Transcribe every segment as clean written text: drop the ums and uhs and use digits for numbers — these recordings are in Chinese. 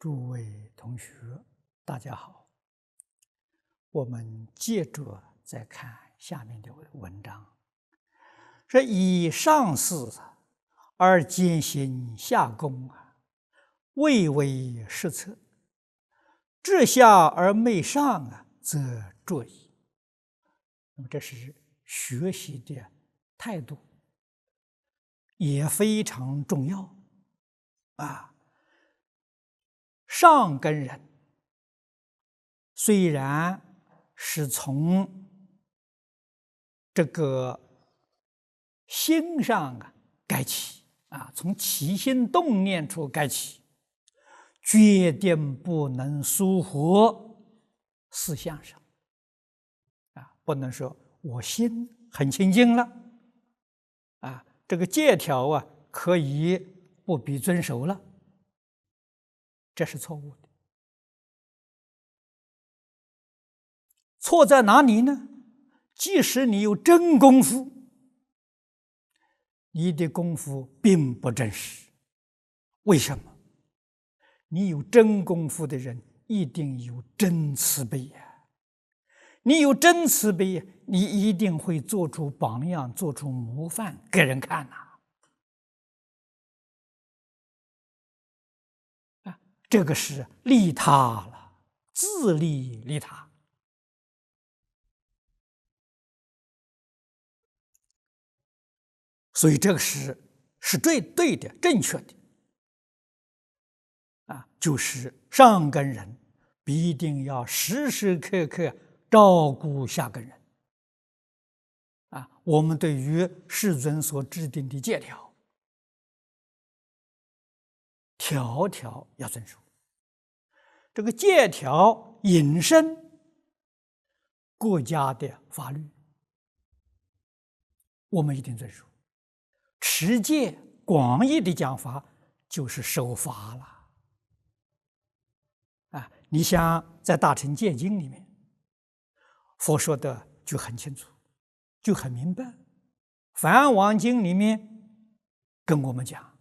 诸位同学，大家好。我们接着再看下面的文章。说以上事而兼行下功未为实策；至下而昧上则拙矣。那么这是学习的态度，也非常重要啊。上根人虽然是从这个心上改起从起心动念处改起，决定不能疏忽思想上不能说我心很清净了这个戒条可以不必遵守了，这是错误的。错在哪里呢？即使你有真功夫，你的功夫并不真实。为什么？你有真功夫的人一定有真慈悲你有真慈悲，你一定会做出榜样，做出模范给人看这个是利他了，自利利他。所以这个是对的，正确的就是上根人必定要时时刻刻照顾下根人我们对于世尊所制定的戒条，条条要遵守。这个戒条引申国家的法律，我们一定遵守。持戒广义的讲法就是守法了你想在《大乘戒经》里面，佛说的就很清楚，就很明白。《梵王经》里面跟我们讲，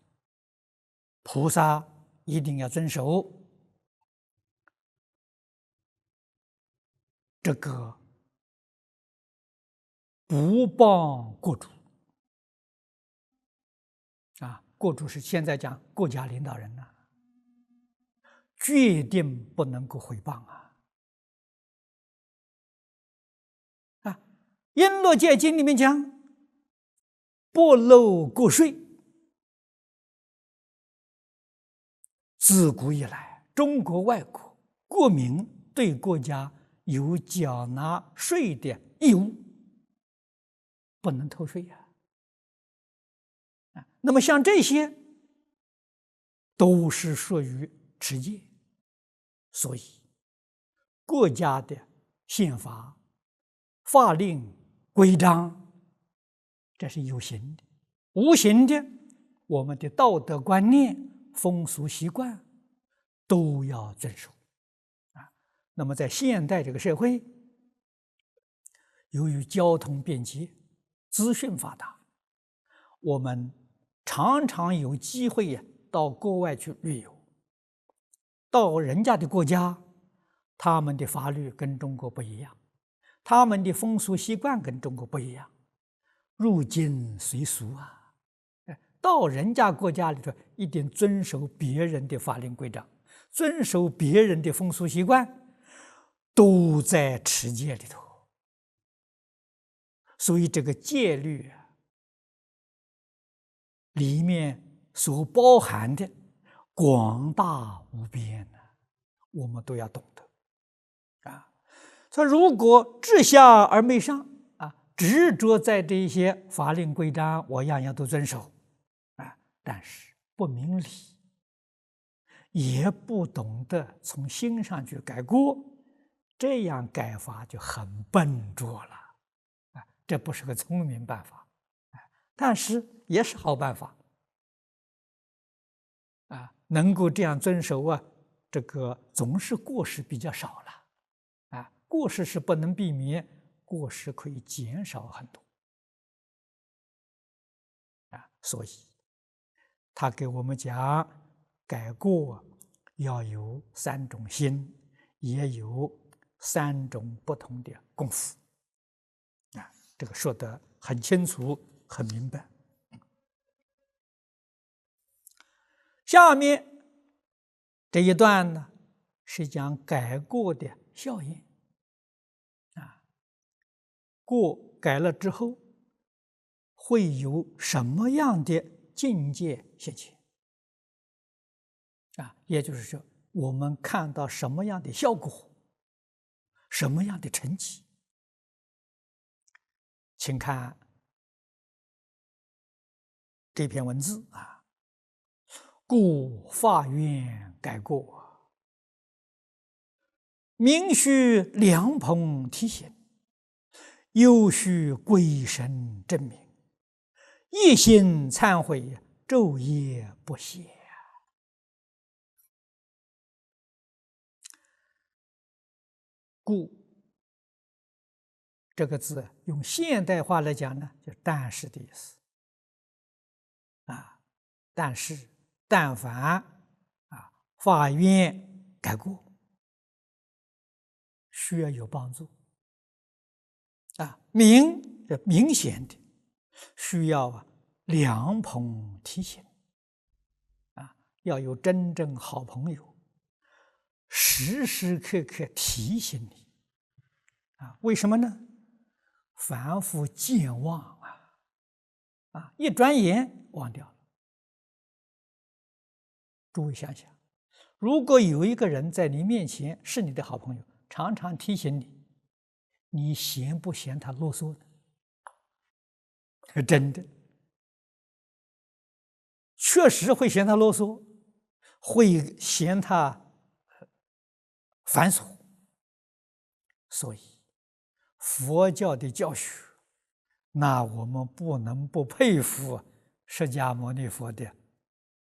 菩萨一定要遵守这个不谤国主国主是现在讲国家领导人决定不能够毁谤璎珞戒经里面讲，不漏国税。自古以来，中国外国国民对国家有缴纳税的义务，不能偷税那么像这些都是属于持戒，所以国家的宪法、法令、规章，这是有形的；无形的，我们的道德观念、风俗习惯都要遵守那么在现代这个社会，由于交通便捷、资讯发达，我们常常有机会到国外去旅游，到人家的国家，他们的法律跟中国不一样，他们的风俗习惯跟中国不一样，入境随俗到人家国家里头一定遵守别人的法令规章，遵守别人的风俗习惯，都在持戒里头。所以这个戒律里面所包含的广大无边我们都要懂得啊。说如果治下而没上啊，执着在这些法令规章，我样样都遵守啊，但是不明理，也不懂得从心上去改过，这样改法就很笨拙了啊，这不是个聪明办法啊，但是也是好办法啊，能够这样遵守啊，这个总是过失比较少了啊，过失是不能避免，过失可以减少很多啊，所以他给我们讲改过要有3种心，也有3种不同的功夫啊，这个说得很清楚很明白。下面这一段呢，是讲改过的效应啊，过改了之后，会有什么样的境界现前啊？也就是说，我们看到什么样的效果，什么样的成绩？请看这篇文字啊，故法院改过，明须良朋提醒，又须鬼神证明，一心忏悔，昼夜不歇。故这个字用现代话来讲呢，就但是的意思啊。但是但凡啊法院改过，需要有帮助啊，明显的需要良朋提醒啊，要有真正好朋友，时时刻刻提醒你啊。为什么呢？凡夫健忘啊，一转眼忘掉了。诸位想想，如果有一个人在你面前是你的好朋友，常常提醒你，你嫌不嫌他啰嗦的？真的，确实会嫌他啰嗦，会嫌他繁琐。所以，佛教的教学，那我们不能不佩服释迦牟尼佛的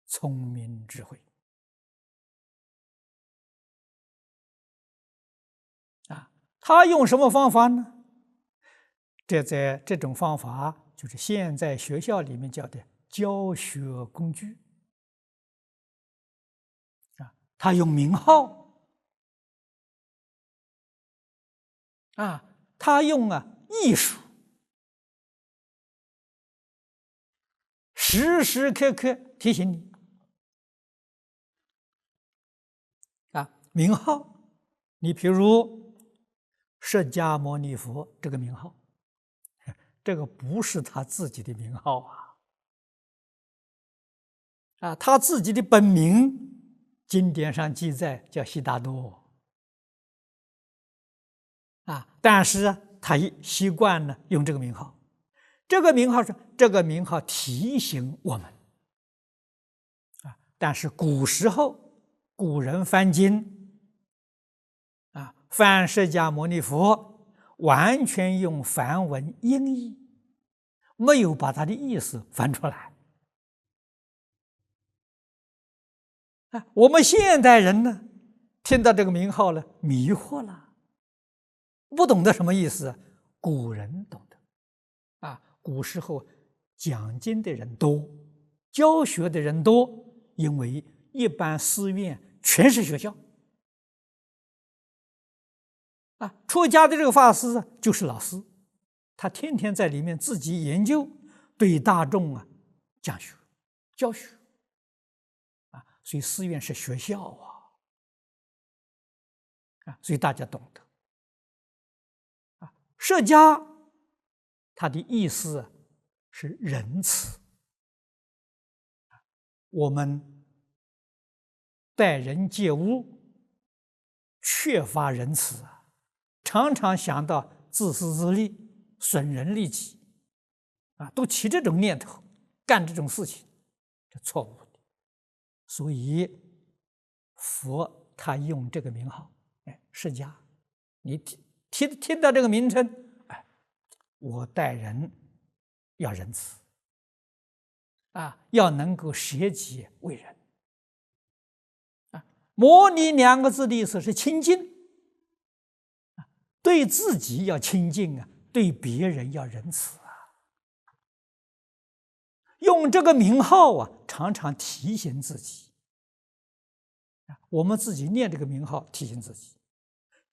聪明智慧啊！他用什么方法呢？这种方法就是现在学校里面叫的教学工具啊。他用名号啊，他用艺术，时时刻刻提醒你啊。名号，你比如释迦牟尼佛这个名号，这个不是他自己的名号啊，他自己的本名，经典上记载叫悉达多啊，但是他习惯呢用这个名号，这个名号提醒我们啊，但是古时候古人翻经啊，翻释迦牟尼佛完全用梵文音译，没有把他的意思翻出来啊。我们现代人呢，听到这个名号了，迷惑了，不懂得什么意思。古人懂得啊，古时候讲经的人多，教学的人多，因为一般寺院全是学校啊，出家的这个法师就是老师，他天天在里面自己研究，对大众讲学教学啊，所以寺院是学校啊，所以大家懂得啊。释迦它的意思是仁慈，我们待人接物缺乏仁慈啊，常常想到自私自利、损人利己啊，都起这种念头，干这种事情，这错误的。所以佛他用这个名号，哎，释迦，你听到这个名称，哎，我待人要仁慈啊，要能够舍己为人啊。摩尼两个字的意思是清净啊，对自己要清净啊，对别人要仁慈啊。用这个名号啊，常常提醒自己啊，我们自己念这个名号提醒自己，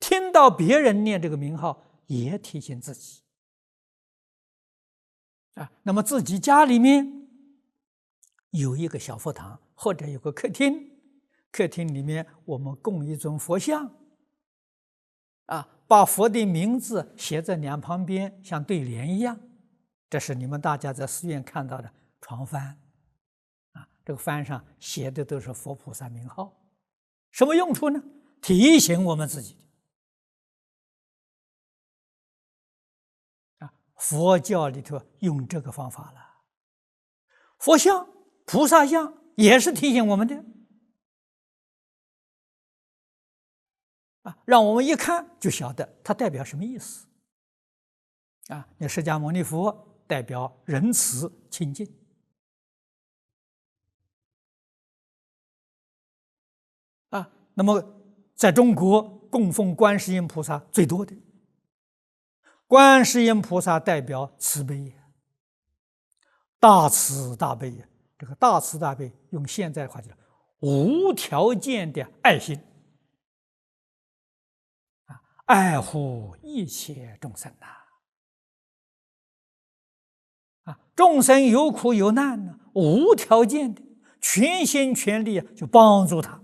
听到别人念这个名号也提醒自己啊。那么自己家里面有一个小佛堂，或者有个客厅，客厅里面我们供一尊佛像啊，把佛的名字写在两旁边，像对联一样。这是你们大家在寺院看到的床幡啊，这个幡上写的都是佛菩萨名号，什么用处呢？提醒我们自己啊，佛教里头用这个方法了。佛像、菩萨像也是提醒我们的啊，让我们一看就晓得它代表什么意思啊。那释迦牟尼佛代表仁慈清净啊。那么在中国供奉观世音菩萨最多的，观世音菩萨代表慈悲，大慈大悲。这个大慈大悲用现在的话讲，无条件的爱心啊，爱护一切众生呐啊，众生有苦有难呢，无条件的全心全力就帮助他。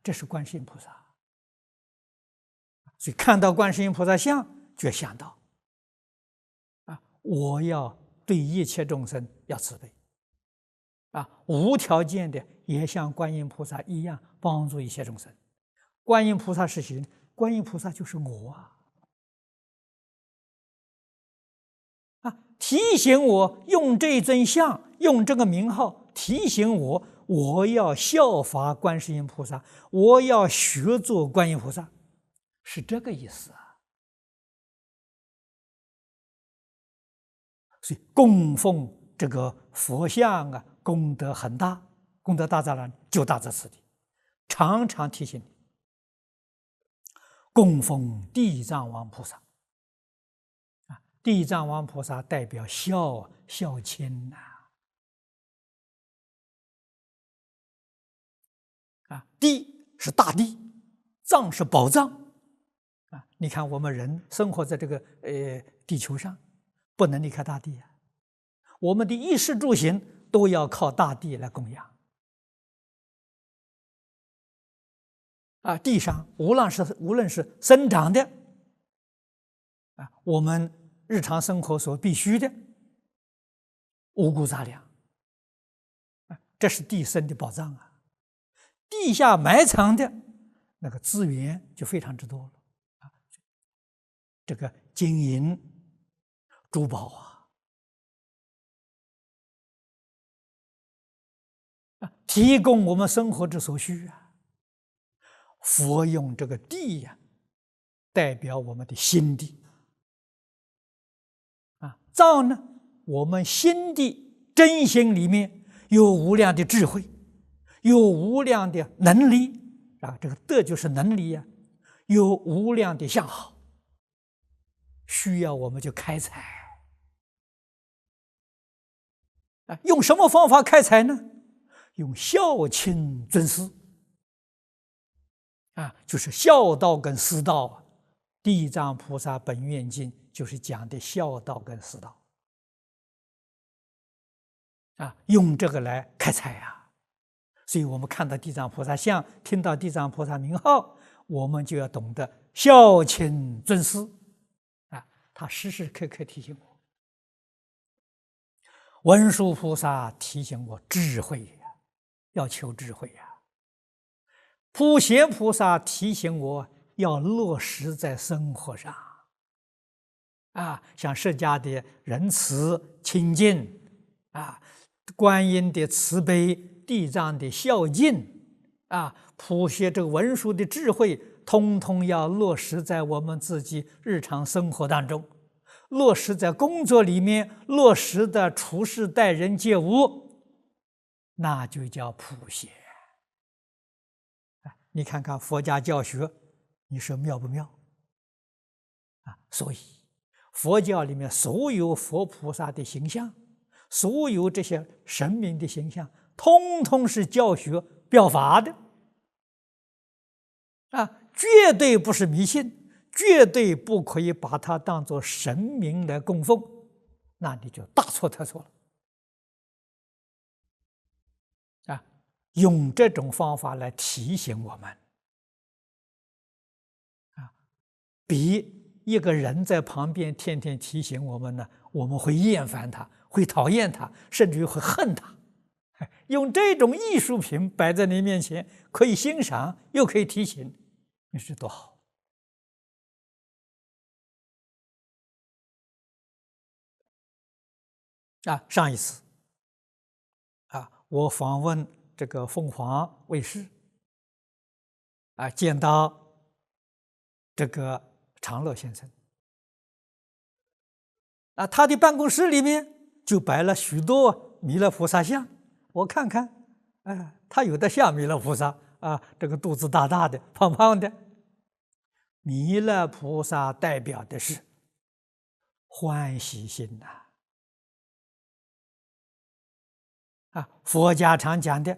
这是观世音菩萨，所以看到观世音菩萨像，就想到啊，我要对一切众生要慈悲啊，无条件的也像观音菩萨一样帮助一切众生。观音菩萨是谁？观音菩萨就是我啊，提醒我用这尊像，用这个名号提醒我，我要效法观世音菩萨，我要学做观音菩萨，是这个意思啊。所以供奉这个佛像啊，功德很大，功德大在哪里？就大在此地，常常提醒你。供奉地藏王菩萨啊，地藏王菩萨代表孝亲呐啊，地是大地，藏是宝藏啊。你看我们人生活在这个地球上，不能离开大地啊。我们的衣食住行都要靠大地来供养啊。地上无论是生长的啊，我们日常生活所必须的五谷杂粮啊，这是地生的宝藏啊。地下埋藏的那个资源就非常之多了啊，这个金银珠宝啊，提供我们生活之所需啊。佛用这个地呀，代表我们的心地啊。藏呢，我们心地真心里面有无量的智慧，有无量的能力啊。这个德就是能力呀，有无量的相好，需要我们就开采啊。用什么方法开采呢？用孝亲尊师啊，就是孝道跟师道啊。地藏菩萨本愿经就是讲的孝道跟师道啊，用这个来开采啊。所以我们看到地藏菩萨像，听到地藏菩萨名号，我们就要懂得孝亲尊师啊。他时时刻刻提醒我，文殊菩萨提醒我智慧呀，要求智慧呀。普贤菩萨提醒我要落实在生活上。像释迦的仁慈清净，观音的慈悲，地藏的孝敬，普贤这个文殊的智慧，通通要落实在我们自己日常生活当中，落实在工作里面，落实的处事待人接物，那就叫普贤。你看看佛家教学，你说妙不妙？所以佛教里面所有佛菩萨的形象，所有这些神明的形象，通通是教学表法的，绝对不是迷信，绝对不可以把它当作神明来供奉，那你就大错特错了。用这种方法来提醒我们，比一个人在旁边天天提醒我们呢，我们会厌烦他，会讨厌他，甚至于会恨他。用这种艺术品摆在你面前，可以欣赏，又可以提醒，你说多好！上一次我访问这个凤凰卫视，见到这个长乐先生，他的办公室里面就摆了许多弥勒菩萨像，我看看，他有的像弥勒菩萨这个肚子大大的，胖胖的。弥勒菩萨代表的是欢喜心佛家常讲的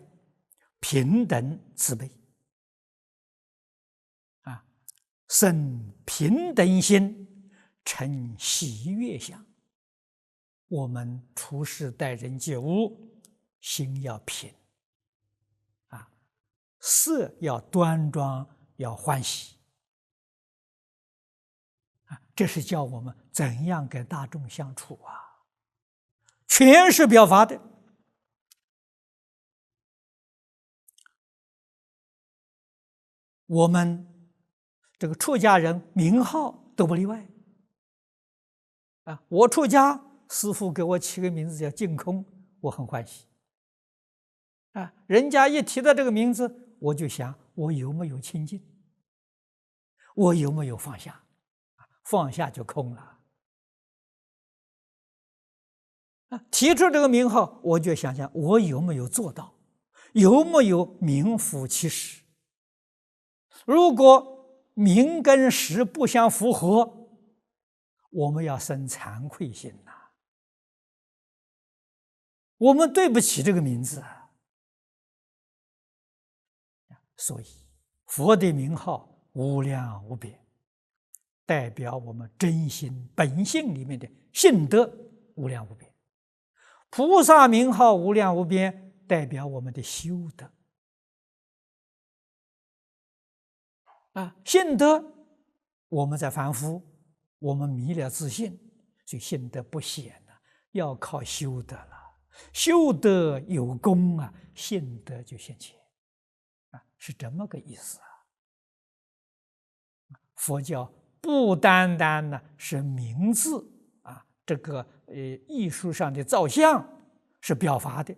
平等慈悲生平等心，成喜悦相。我们处事待人接物，心要平色要端庄，要欢喜这是教我们怎样跟大众相处全是表法的。我们这个出家人名号都不例外我出家，师父给我起个名字叫净空，我很欢喜人家一提到这个名字，我就想我有没有清净，我有没有放下，放下就空了提出这个名号，我就想想我有没有做到，有没有名副其实。如果名跟实不相符合，我们要生惭愧心我们对不起这个名字所以佛的名号无量无边，代表我们真心本性里面的性德无量无边；菩萨名号无量无边，代表我们的修德性德我们在凡夫，我们迷了自信，所以性德不显要靠修德了。修德有功性德就现前是这么个意思佛教不单单是名字这个艺术上的造像是表法的，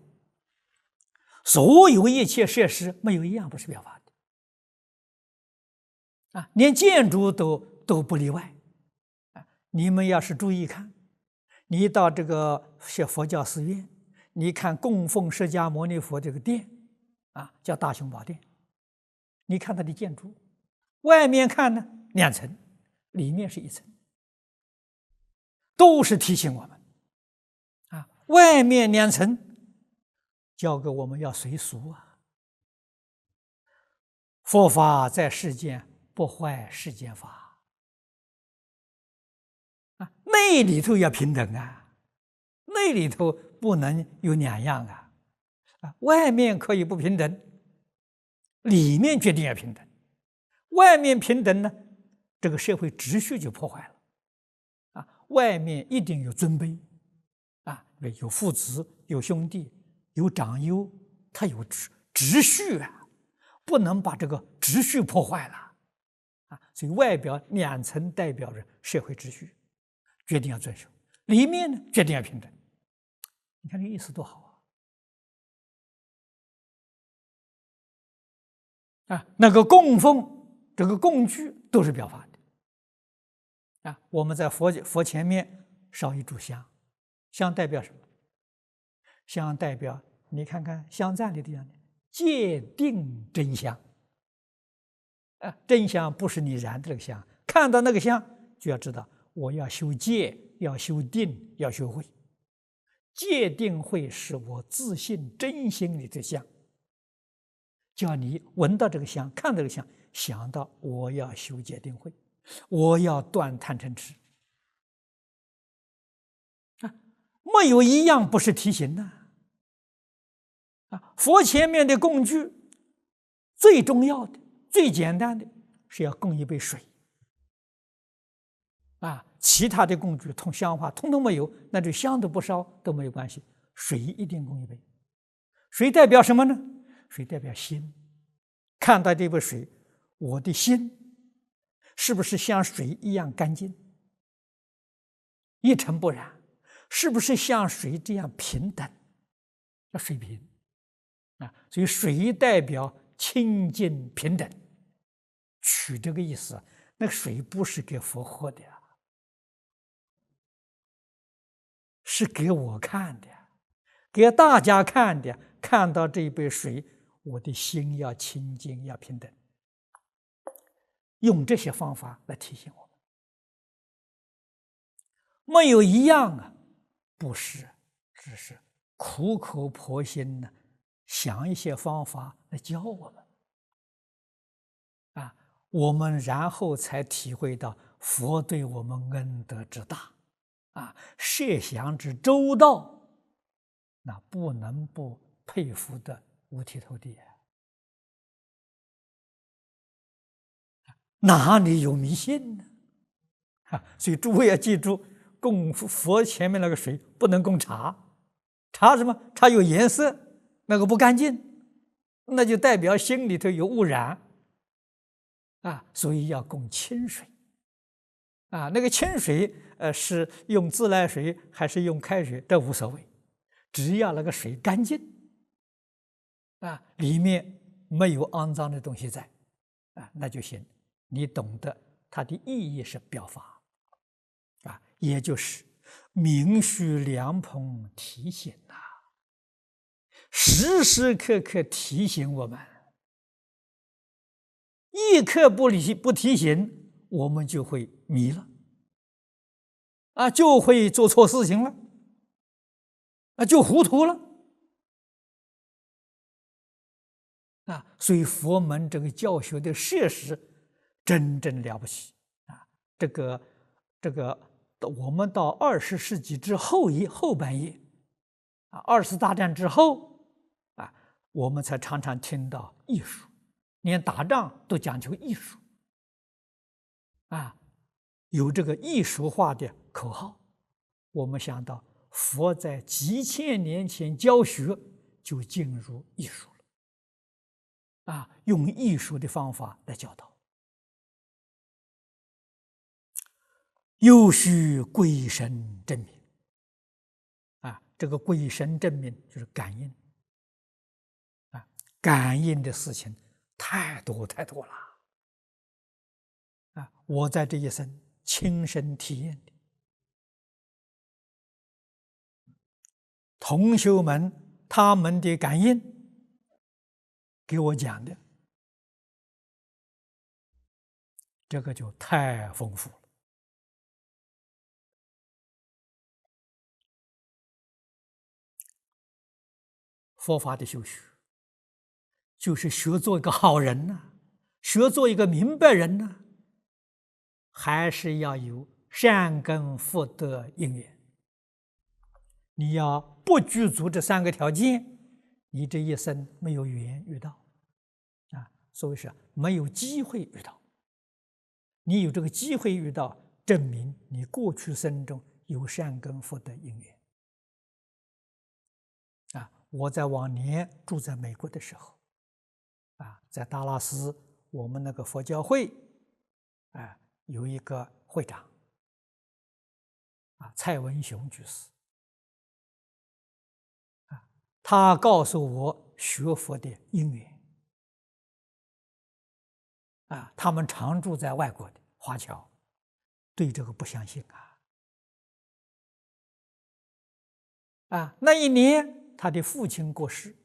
所有一切设施没有一样不是表法的连建筑都不例外你们要是注意看，你到这个佛教寺院，你看供奉释迦牟尼佛这个殿叫大雄宝殿，你看它的建筑，外面看呢2层，里面是1层，都是提醒我们外面2层教给我们要随俗佛法在世间不坏世间法内里头要平等内里头不能有2样外面可以不平等，里面决定要平等。外面平等呢，这个社会秩序就破坏了外面一定有尊卑有父子，有兄弟，有长幼，它有秩序不能把这个秩序破坏了所以外表2层代表着社会秩序，决定要遵守；里面呢，决定要平等。你看这个意思多好那个供奉这个供具都是表法的我们在佛前面烧一炷香，香代表什么？香代表你看看香赞里的样的戒定真香真香不是你燃的这个香，看到那个香就要知道我要修戒，要修定，要修慧。戒定慧是我自信真心里的香，叫你闻到这个香，看到这个香，想到我要修戒定慧，我要断贪嗔痴没有一样不是提醒的佛前面的供具最重要的、最简单的是要供一杯水其他的供具香花通通没有，那就香都不烧都没有关系，水一定供一杯。水代表什么呢？水代表心。看到这杯水，我的心是不是像水一样干净，一尘不染？是不是像水这样平等？叫水平所以水代表清净平等，取这个意思。那个水不是给佛喝的是给我看的，给大家看的。看到这杯水，我的心要清净，要平等。用这些方法来提醒我们，没有一样不是，只是苦口婆心的想一些方法来教我们我们然后才体会到佛对我们恩德之大设想之周到，那不能不佩服的五体投地哪里有迷信呢？所以诸位要记住，供佛前面那个水不能供茶，茶什么？茶有颜色，那个不干净，那就代表心里头有污染所以要供清水那个清水是用自来水还是用开水，这无所谓，只要那个水干净里面没有肮脏的东西在那就行。你懂得它的意义是表法也就是明须良朋提醒时时刻刻提醒我们，一刻不提醒，我们就会迷了就会做错事情了就糊涂了所以佛门这个教学的设施真正了不起这个我们到20世纪之后半叶2次大战之后我们才常常听到艺术，连打仗都讲究艺术有这个艺术化的口号。我们想到佛在几千年前教学就进入艺术了用艺术的方法来教导。又须归身正明这个归身正明就是感应感应的事情太多太多了我在这一生亲身体验的，同修们他们的感应给我讲的，这个就太丰富了。佛法的修学就是学做一个好人学做一个明白人还是要有善根福德因缘。你要不具足这3个条件，你这一生没有缘遇到所以是没有机会遇到。你有这个机会遇到，证明你过去生中有善根福德因缘我在往年住在美国的时候在达拉斯，我们那个佛教会，有一个会长，蔡文雄居士，他告诉我学佛的因缘，他们常住在外国的华侨，对这个不相信那一年他的父亲过世，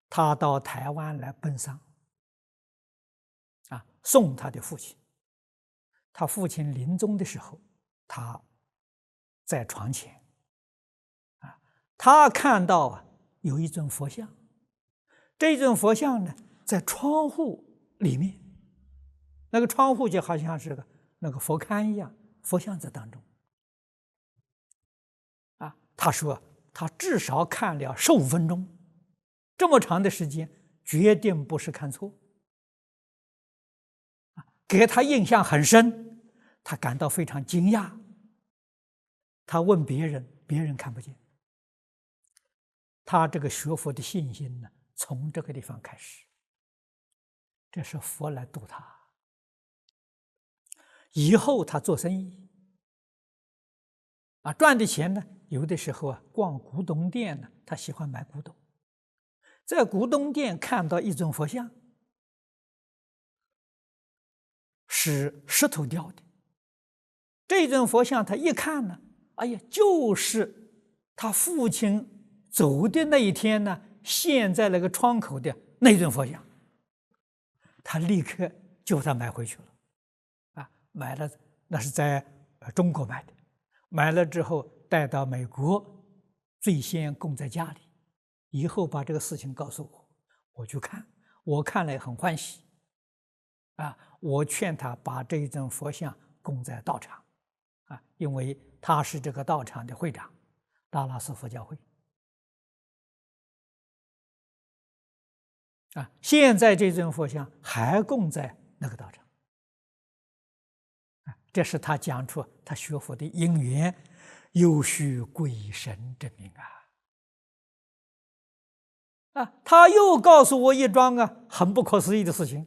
他到台湾来奔丧，送他的父亲。他父亲临终的时候，他在床前，他看到有一尊佛像，这尊佛像呢在窗户里面，那个窗户就好像是那个佛龛一样，佛像在当中。他说他至少看了15分钟，这么长的时间，决定不是看错，给他印象很深，他感到非常惊讶。他问别人，别人看不见。他这个学佛的信心呢，从这个地方开始，这是佛来度他。以后他做生意，赚的钱呢，有的时候逛古董店呢，他喜欢买古董，在古董店看到一尊佛像，是石头雕的。这尊佛像他一看呢，哎呀，就是他父亲走的那一天呢，现在那个窗口的那尊佛像，他立刻就把它买回去了，买了，那是在中国买的，买了之后带到美国，最先供在家里，以后把这个事情告诉我，我去看，我看了也很欢喜，我劝他把这一尊佛像供在道场，因为他是这个道场的会长，达拉斯佛教会。现在这尊佛像还供在那个道场，这是他讲出他学佛的因缘，有须鬼神之名他又告诉我一桩很不可思议的事情，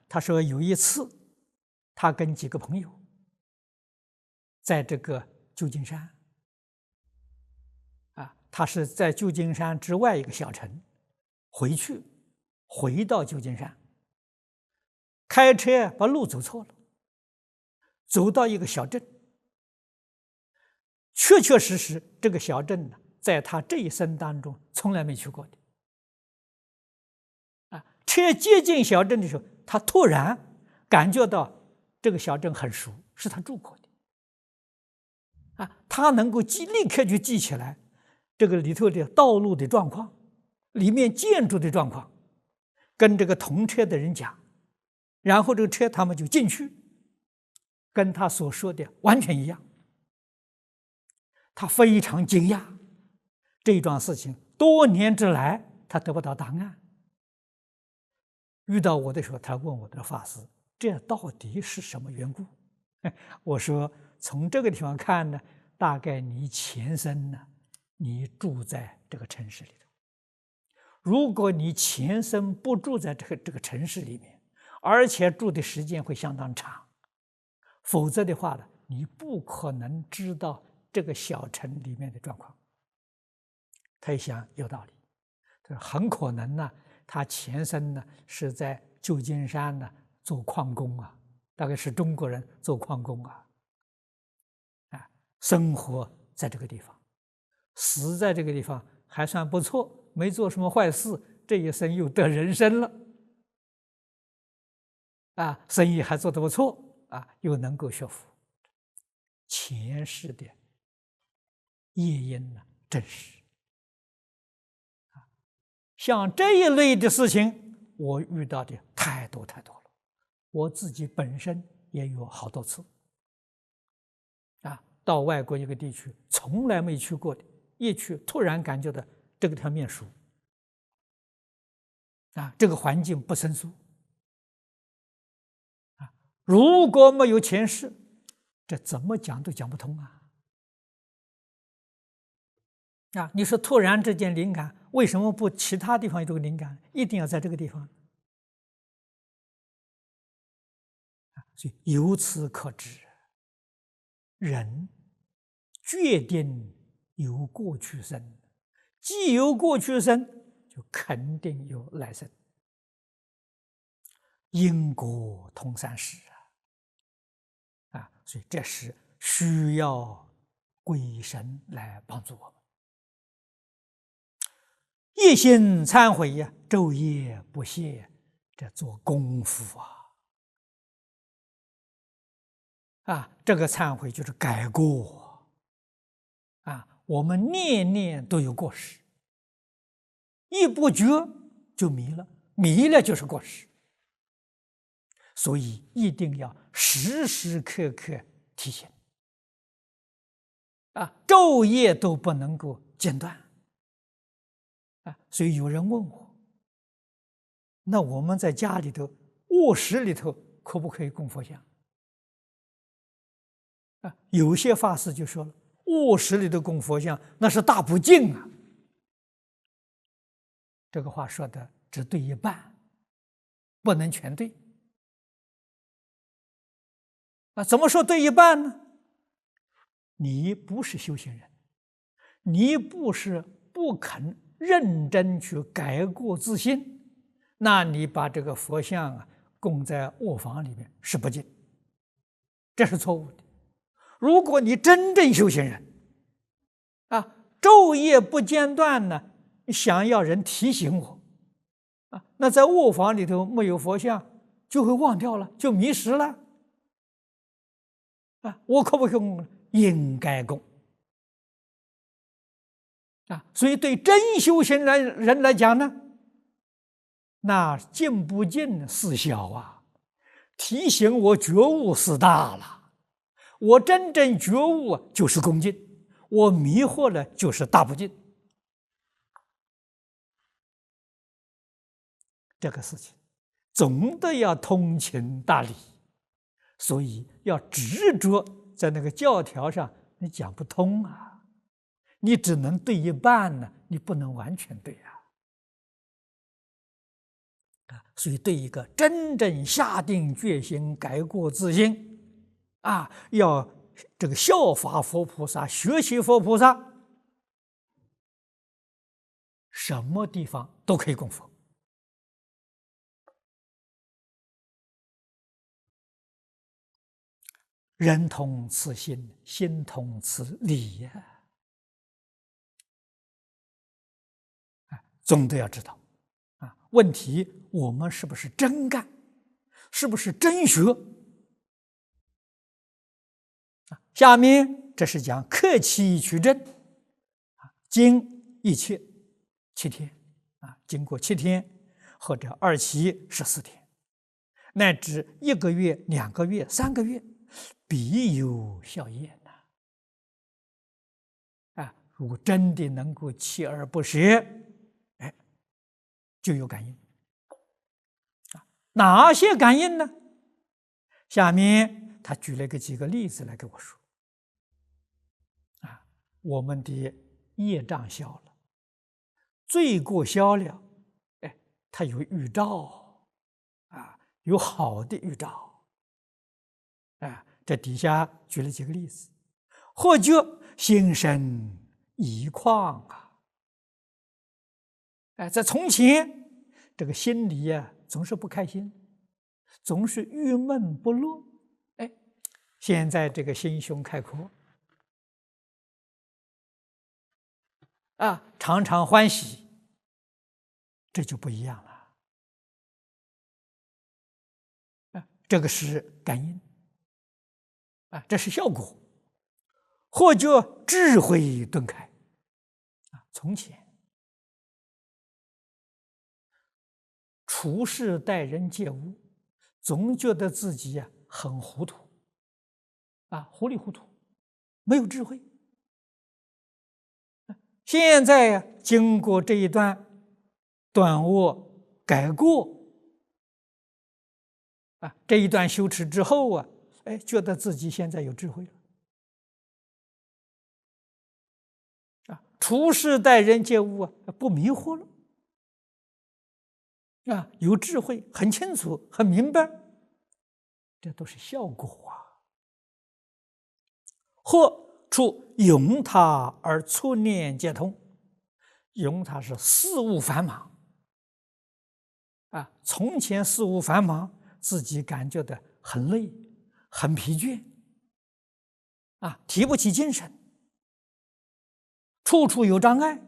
他说有一次，他跟几个朋友在这个旧金山，他是在旧金山之外一个小城回到旧金山，开车把路走错了，走到一个小镇，确确实实这个小镇呢，在他这一生当中从来没去过的。车接近小镇的时候，他突然感觉到这个小镇很熟，是他住过的。他能够立刻就记起来这个里头的道路的状况，里面建筑的状况，跟这个同车的人讲，然后这个车他们就进去，跟他所说的完全一样。他非常惊讶，这桩事情多年之来他得不到答案。遇到我的时候，他问我的法师，这到底是什么缘故？我说从这个地方看呢，大概你前生呢，你住在这个城市里头。如果你前生不住在这个城市里面，而且住的时间会相当长，否则的话呢，你不可能知道这个小城里面的状况。他一想有道理，他说很可能呢，他前生呢是在旧金山呢做矿工大概是中国人做矿工生活在这个地方，死在这个地方还算不错，没做什么坏事，这一生又得人生了，生意还做得不错又能够学佛，前世的业因呢真实。像这一类的事情，我遇到的太多太多了，我自己本身也有好多次到外国一个地区从来没去过的，一去突然感觉到这个条面熟这个环境不生疏如果没有前世，这怎么讲都讲不通啊，你说突然之间灵感，为什么不其他地方有这个灵感，一定要在这个地方？所以由此可知，人决定有过去生，既有过去生，就肯定有来生。因果通三世所以这是需要鬼神来帮助我们。一心忏悔呀，昼夜不懈，这做功夫这个忏悔就是改过我们念念都有过失，一不觉就迷了，迷了就是过失，所以一定要时时刻刻提醒昼夜都不能够间断所以有人问我，那我们在家里头卧室里头可不可以供佛像有些法师就说了，卧室里的供佛像那是大不敬这个话说的只对一半，不能全对怎么说对一半呢？你不是修行人，你不肯认真去改过自新，那你把这个佛像供在卧房里面是不敬，这是错误的。如果你真正修行人昼夜不间断呢，想要人提醒我那在卧房里头没有佛像，就会忘掉了，就迷失了我可不可以供？应该供所以对真修行人来讲呢，那敬不敬事小提醒我觉悟事大了。我真正觉悟就是恭敬，我迷惑了就是大不敬。这个事情总得要通情达理，所以要执着在那个教条上，你讲不通你只能对一半呢，你不能完全对所以对一个真正下定决心改过自新要这个效法佛菩萨，学习佛菩萨，什么地方都可以供佛人同此心，心同此理总得要知道问题我们是不是真干，是不是真学下面这是讲克期取证经一切7天经过7天或者2期14天，乃至1个月、2个月、3个月，必有效验如果真的能够锲而不舍就有感应哪些感应呢？下面他举了几个例子来给我说我们的业障消了，罪过消了它有预兆有好的预兆这底下举了几个例子，或者心生疑况在从前这个心里总是不开心，总是郁闷不乐现在这个心胸开阔常常欢喜，这就不一样了这个是感应这是效果，或者智慧顿开从前处事待人接物，总觉得自己很糊涂糊里糊涂，没有智慧。现在经过这一段断恶改过这一段修持之后觉得自己现在有智慧了处事待人接物不迷惑了有智慧，很清楚，很明白，这都是效果啊。或处用他而触念皆通，用他是事务繁忙从前事务繁忙，自己感觉到很累、很疲倦提不起精神，处处有障碍。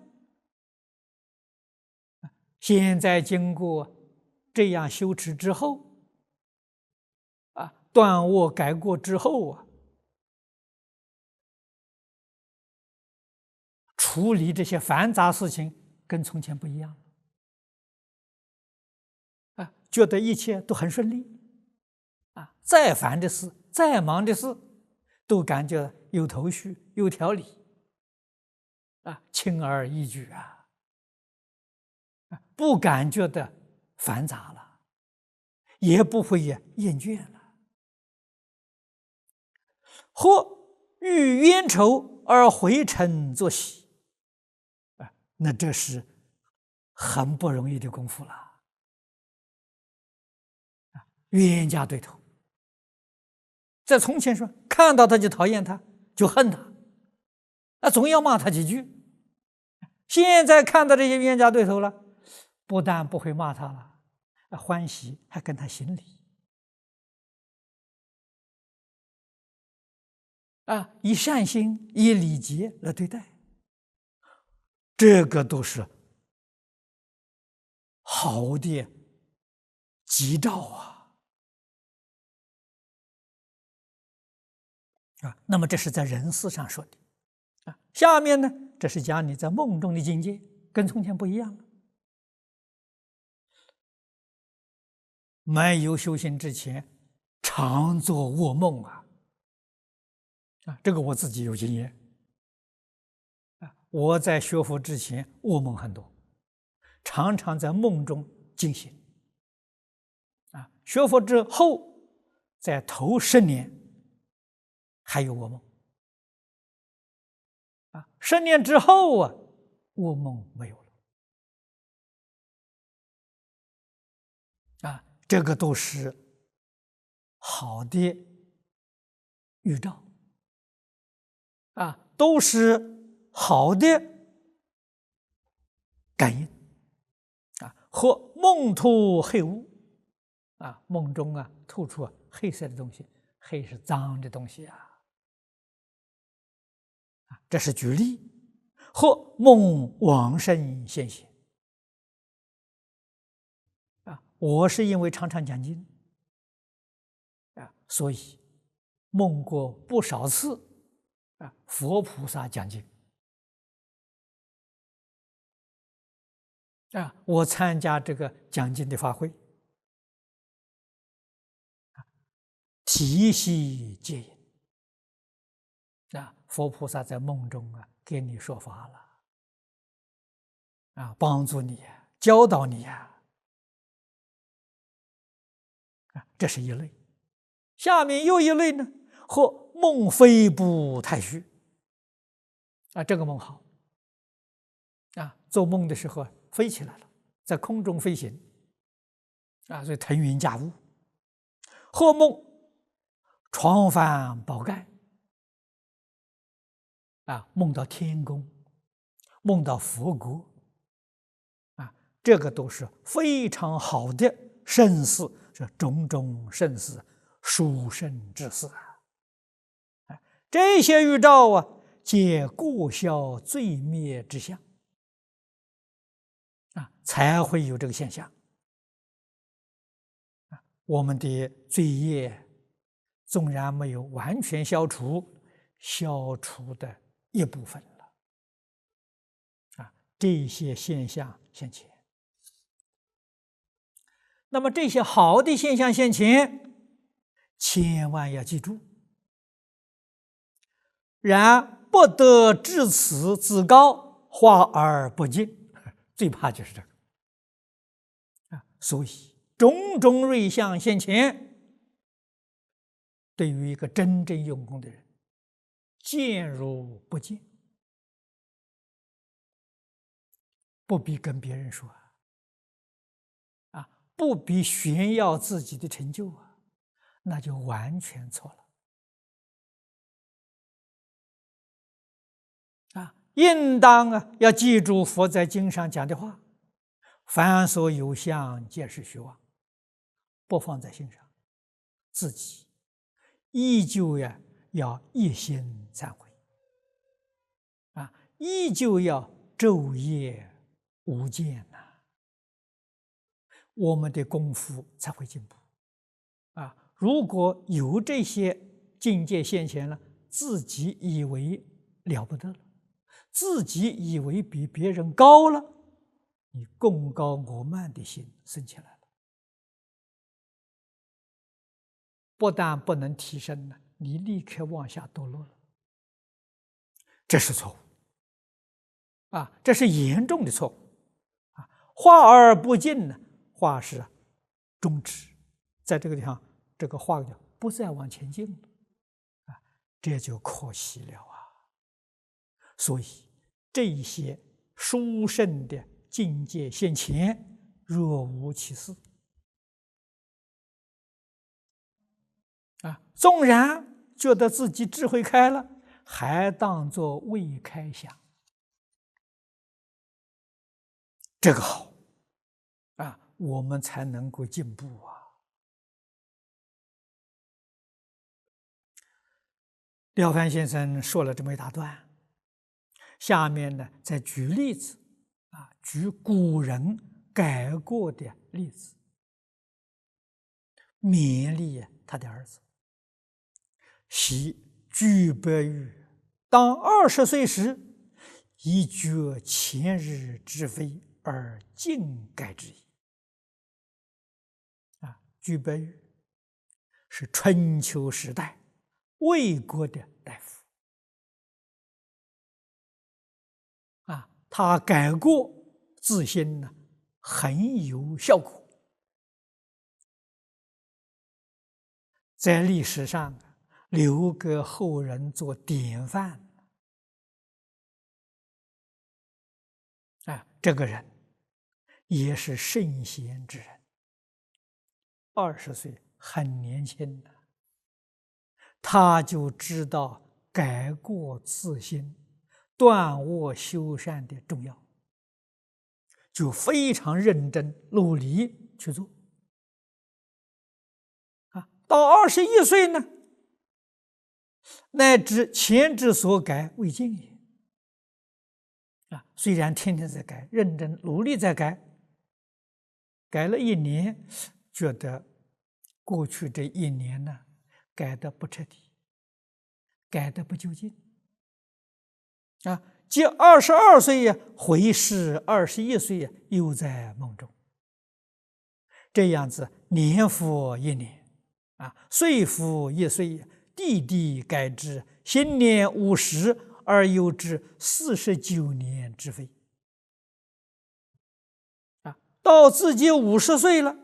现在经过这样修持之后断恶改过之后处理这些繁杂事情跟从前不一样觉得一切都很顺利再烦的事，再忙的事，都感觉有头绪、有条理轻而易举不感觉的繁杂了，也不会厌倦了。或遇冤仇而回嗔作喜那这是很不容易的功夫了。冤家对头，在从前说看到他就讨厌他，就恨他总要骂他几句。现在看到这些冤家对头了，不但不会骂他了，欢喜，还跟他行礼以善心、以礼节来对待，这个都是好的吉兆那么这是在人事上说的下面呢，这是讲你在梦中的境界，跟从前不一样了。没有修行之前，常做噩梦这个我自己有经验我在学佛之前噩梦很多，常常在梦中惊醒学佛之后，在头10年还有噩梦10年之后噩梦没有了这个都是好的预兆都是好的感应或梦吐黑污梦中吐出黑色的东西，黑是脏的东西这是举例。或梦往生现行我是因为常常讲经所以梦过不少次佛菩萨讲经我参加这个讲经的法会提悉接引佛菩萨在梦中给你说法了帮助你教导你这是一类。下面又一类呢，或梦飞步太虚这个梦好做梦的时候飞起来了，在空中飞行所以腾云驾雾。或梦床幡宝盖梦到天宫，梦到佛国这个都是非常好的圣事，是种种圣事，殊胜之事这些预兆皆过消罪灭之相才会有这个现象我们的罪业纵然没有完全消除，消除的一部分了这些现象现前。那么这些好的现象现前，千万要记住，然不得至此自高，化而不净，最怕就是这个所以种种瑞相现前，对于一个真正用功的人，见如不见不必跟别人说啊，不必炫耀自己的成就啊，那就完全错了。应当要记住佛在经上讲的话：凡所有相，皆是虚妄。不放在心上，自己依旧要一心忏悔依旧要昼夜无间我们的功夫才会进步如果有这些境界现前了，自己以为了不得了，自己以为比别人高了，你贡高我慢的心生起来了，不但不能提升了，你立刻往下堕落了，这是错误这是严重的错误化而不进呢，化是终止，在这个地方，这个化就不再往前进了这就可惜了所以这一些殊胜的境界现前，若无其事纵然觉得自己智慧开了，还当作未开想，这个好我们才能够进步廖凡先生说了这么一大段，下面呢再举例子举古人改过的例子，勉励他的儿子。昔居伯玉当20岁时，已觉前日之非，而尽改之矣。居伯玉是春秋时代魏国的大夫他改过自新呢，很有效果，在历史上留给后人做典范这个人也是圣贤之人，20岁很年轻的，他就知道改过自新、断恶修善的重要，就非常认真努力去做到21岁呢，乃至前之所改未尽也虽然天天在改，认真努力在改，改了1年，觉得过去这1年呢，改得不彻底，改得不究竟即22岁回视21岁又在梦中，这样子年复1年岁复1岁，地地改之，新年50而有之49年之非到自己50岁了，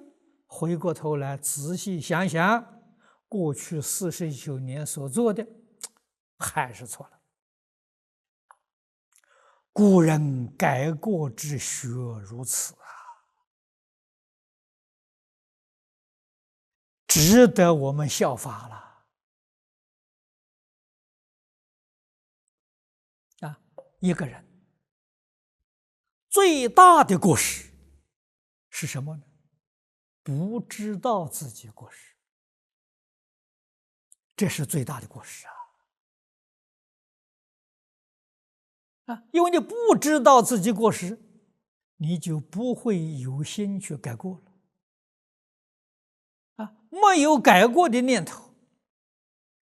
回过头来仔细想想，过去49年所做的还是错了。古人改过之学如此值得我们效法了一个人最大的过失是什么呢？不知道自己过失，这是最大的过失因为你不知道自己过失，你就不会有心去改过了没有改过的念头，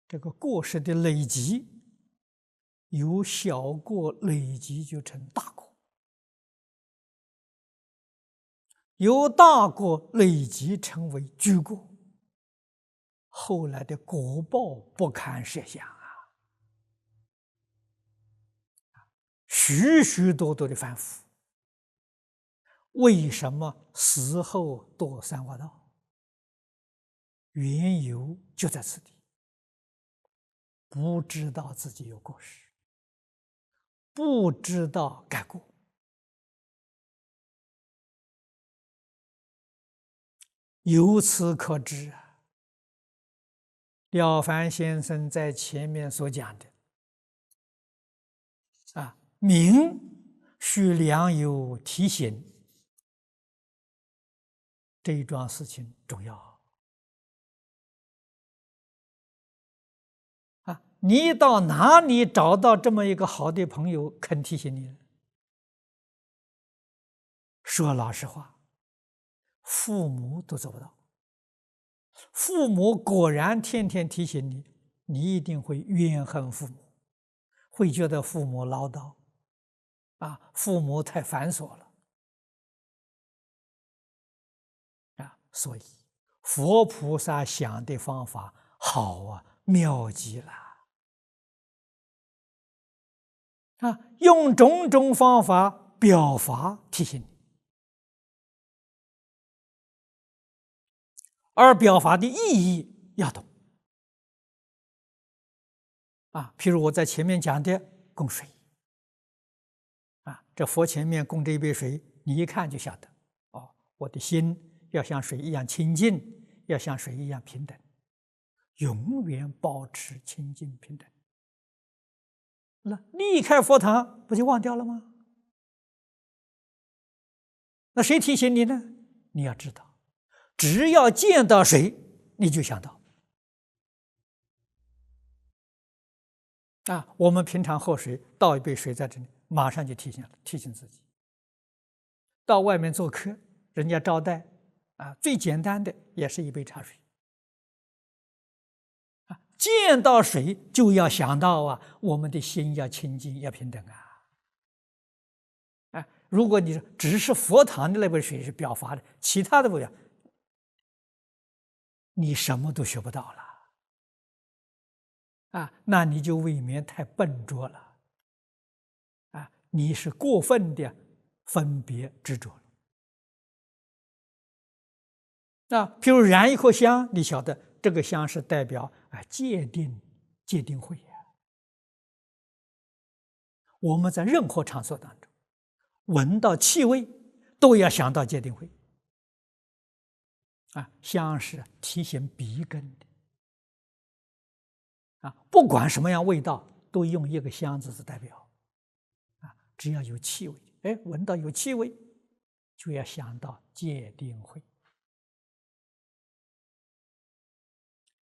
这个过失的累积，由小过累积就成大过，由大过累积成为巨过，后来的果报不堪设想许许多多的凡夫，为什么死后堕三恶道？缘由就在此地，不知道自己有过失，不知道改过由此可知啊，了凡先生在前面所讲的名须良友提醒，这一桩事情重要你到哪里找到这么一个好的朋友肯提醒你呢？说老实话，父母都做不到。父母果然天天提醒你，你一定会怨恨父母，会觉得父母唠叨父母太繁琐了所以佛菩萨想的方法好妙极了用种种方法表法提醒你，而表法的意义要懂譬如我在前面讲的供水这佛前面供这一杯水，你一看就晓得我的心要像水一样清净，要像水一样平等，永远保持清净平等。那离开佛堂不就忘掉了吗？那谁提醒你呢？你要知道，只要见到水，你就想到我们平常喝水，倒一杯水在这里，马上就提醒自己。到外面做客，人家招待最简单的也是一杯茶水见到水就要想到我们的心要清净，要平等如果你只是佛堂的那杯水是表法的，其他的不要，你什么都学不到了那你就未免太笨拙了你是过分的分别执着了譬如燃一颗香，你晓得这个香是代表戒定慧我们在任何场所当中闻到气味都要想到戒定慧香是提醒鼻根的不管什么样味道都用一个香字代表只要有气味闻到有气味就要想到戒定慧，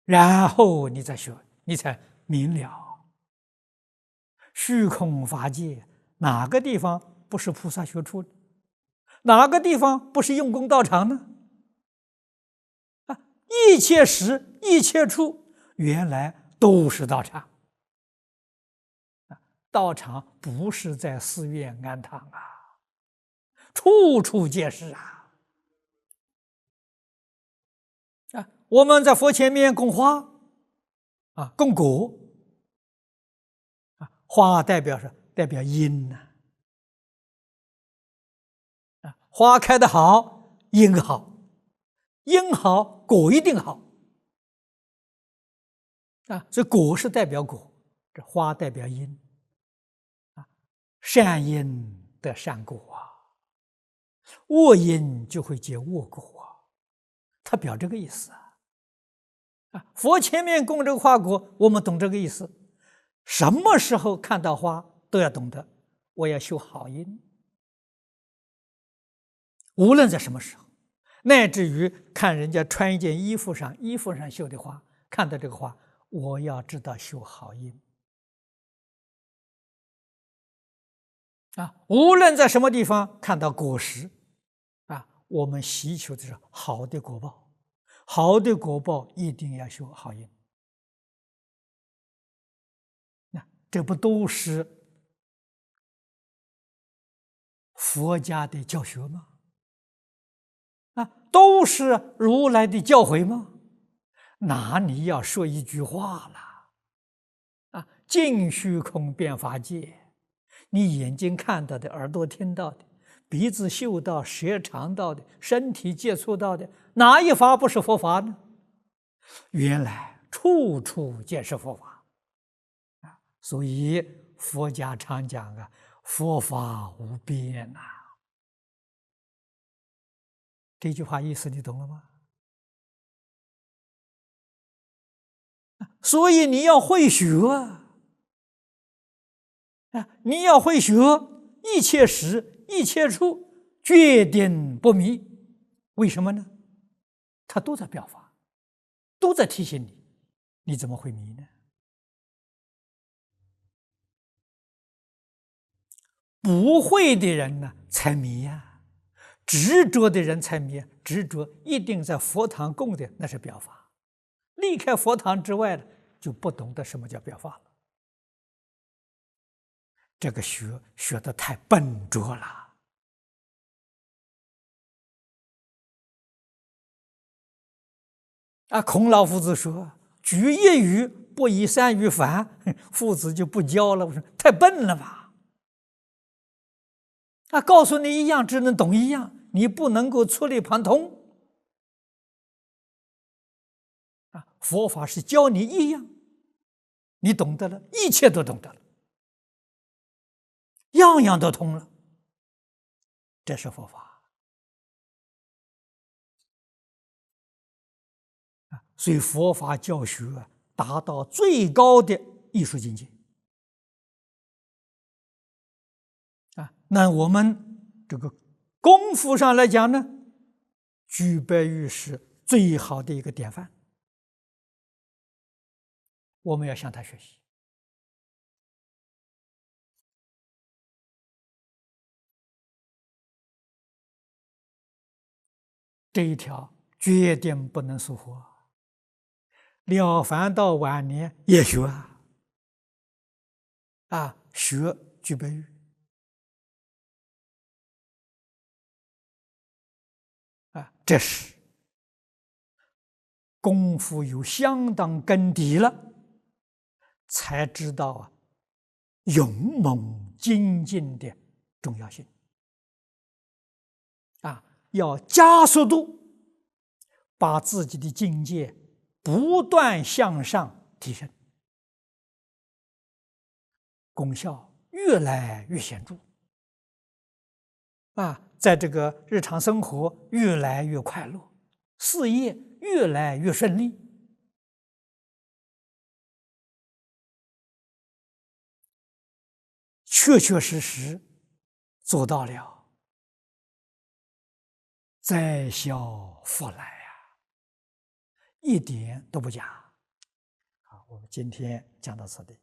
然后你再学，你才明了虚空法界哪个地方不是菩萨学处，哪个地方不是用功道场呢？一切时一切处原来都是道场道场不是在寺院庵堂处处皆是我们在佛前面供花供果花代表因花开得好，因好，因好果一定好所以果是代表果，这花代表因善因得善果恶因就会结恶果它表这个意思佛前面供这个花果，我们懂这个意思。什么时候看到花都要懂得，我要修好因。无论在什么时候，乃至于看人家穿一件衣服上绣的花，看到这个花，我要知道修好因无论在什么地方看到果实我们祈求的是好的果报。好的果报一定要修好因，这不都是佛家的教学吗？都是如来的教诲吗？哪里要说一句话了？尽虚空遍法界，你眼睛看到的，耳朵听到的，鼻子嗅到，舌尝到的，身体接触到的，哪一法不是佛法呢？原来处处皆是佛法所以佛家常讲佛法无边这句话意思你懂了吗？所以你要会学你要会学，一切时一切处决定不迷。为什么呢？他都在表法，都在提醒你，你怎么会迷呢？不会的人呢，才迷呀；执着的人才迷。执着一定在佛堂供的，那是表法；离开佛堂之外了，就不懂得什么叫表法了。这个学得太笨拙了。孔老夫子说：“举一隅不以三隅反。”夫子就不教了。我说太笨了吧？告诉你一样，只能懂一样，你不能够触类旁通。佛法是教你一样，你懂得了，一切都懂得了，样样都通了，这是佛法。所以佛法教学达到最高的艺术境界。那我们这个功夫上来讲呢，居白玉是最好的一个典范，我们要向他学习。这一条决定不能疏忽。了凡到晚年也学学居白玉这是功夫有相当根底了，才知道勇猛精进的重要性要加速度，把自己的境界不断向上提升，功效越来越显著在这个日常生活越来越快乐，事业越来越顺利。确确实实做到了，再效复来一点都不假。好，我们今天讲到此地。